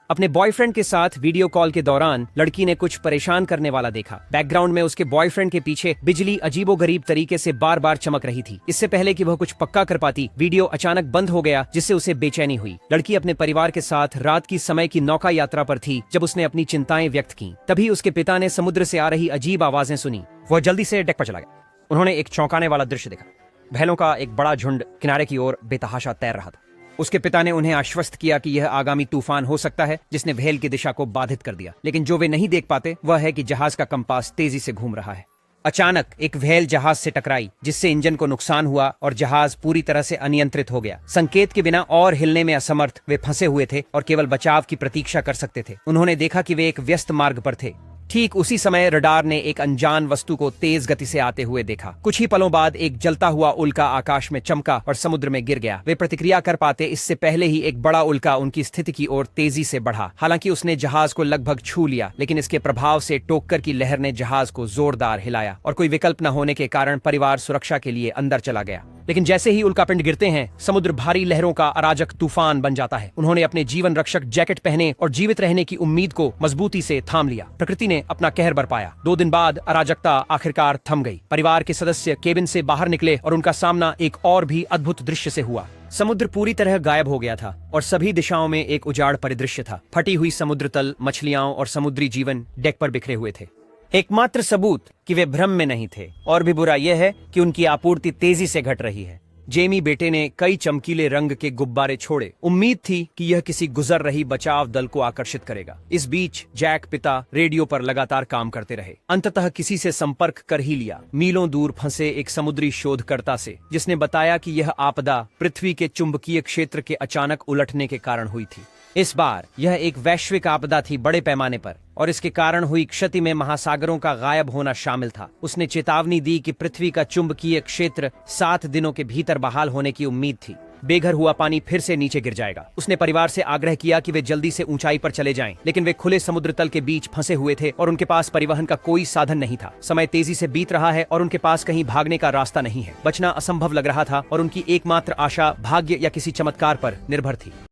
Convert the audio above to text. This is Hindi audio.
अपने बॉयफ्रेंड के साथ वीडियो कॉल के दौरान लड़की ने कुछ परेशान करने वाला देखा। बैकग्राउंड में उसके बॉयफ्रेंड के पीछे बिजली अजीबोगरीब तरीके से बार बार चमक रही थी। इससे पहले कि वह कुछ पक्का कर पाती, वीडियो अचानक बंद हो गया, जिससे उसे बेचैनी हुई। लड़की अपने परिवार के साथ रात की समय की नौका यात्रा पर थी जब उसने अपनी चिंताएं व्यक्त की। तभी उसके पिता ने समुद्र से आ रही अजीब आवाजें सुनी। वह जल्दी से डेक पर चला गया। उन्होंने एक चौंकाने वाला दृश्य देखा। भैलों का एक बड़ा झुंड किनारे की ओर बेतहाशा तैर रहा था। उसके पिता ने उन्हें आश्वस्त किया कि यह आगामी तूफान हो सकता है जिसने व्हेल की दिशा को बाधित कर दिया, लेकिन जो वे नहीं देख पाते वह है कि जहाज का कंपास तेजी से घूम रहा है। अचानक एक व्हेल जहाज से टकराई, जिससे इंजन को नुकसान हुआ और जहाज पूरी तरह से अनियंत्रित हो गया। संकेत के बिना और हिलने में असमर्थ वे फंसे हुए थे और केवल बचाव की प्रतीक्षा कर सकते थे। उन्होंने देखा कि वे एक व्यस्त मार्ग पर थे। ठीक उसी समय रडार ने एक अनजान वस्तु को तेज गति से आते हुए देखा। कुछ ही पलों बाद एक जलता हुआ उल्का आकाश में चमका और समुद्र में गिर गया। वे प्रतिक्रिया कर पाते इससे पहले ही एक बड़ा उल्का उनकी स्थिति की ओर तेजी से बढ़ा। हालांकि उसने जहाज को लगभग छू लिया, लेकिन इसके प्रभाव से टोक्कर की लहर ने जहाज को जोरदार हिलाया और कोई विकल्प न होने के कारण परिवार सुरक्षा के लिए अंदर चला गया। लेकिन जैसे ही उल्कापिंड गिरते हैं, समुद्र भारी लहरों का अराजक तूफान बन जाता है। उन्होंने अपने जीवन रक्षक जैकेट पहने और जीवित रहने की उम्मीद को मजबूती से थाम लिया। प्रकृति ने अपना कहर बरपाया। 2 दिन बाद अराजकता आखिरकार थम गई। परिवार के सदस्य केबिन से बाहर निकले और उनका सामना एक और भी अद्भुत दृश्य से हुआ। समुद्र पूरी तरह गायब हो गया था और सभी दिशाओं में एक उजाड़ परिदृश्य था। फटी हुई समुद्र तल, मछलियां और समुद्री जीवन डेक पर बिखरे हुए थे। एकमात्र सबूत कि वे भ्रम में नहीं थे। और भी बुरा यह है कि उनकी आपूर्ति तेजी से घट रही है। जेमी बेटे ने कई चमकीले रंग के गुब्बारे छोड़े। उम्मीद थी कि यह किसी गुजर रही बचाव दल को आकर्षित करेगा। इस बीच जैक पिता रेडियो पर लगातार काम करते रहे। अंततः किसी से संपर्क कर ही लिया, मीलों दूर फंसे एक समुद्री शोधकर्ता से, जिसने बताया कि यह आपदा पृथ्वी के चुंबकीय क्षेत्र के अचानक उलटने के कारण हुई थी। इस बार यह एक वैश्विक आपदा थी, बड़े पैमाने पर, और इसके कारण हुई क्षति में महासागरों का गायब होना शामिल था। उसने चेतावनी दी कि पृथ्वी का चुंबकीय क्षेत्र 7 दिनों के भीतर बहाल होने की उम्मीद थी। बेघर हुआ पानी फिर से नीचे गिर जाएगा। उसने परिवार से आग्रह किया कि वे जल्दी से ऊंचाई पर चले जाएं, लेकिन वे खुले समुद्र तल के बीच फंसे हुए थे और उनके पास परिवहन का कोई साधन नहीं था। समय तेजी से बीत रहा है और उनके पास कहीं भागने का रास्ता नहीं है। बचना असंभव लग रहा था और उनकी एकमात्र आशा भाग्य या किसी चमत्कार पर निर्भर थी।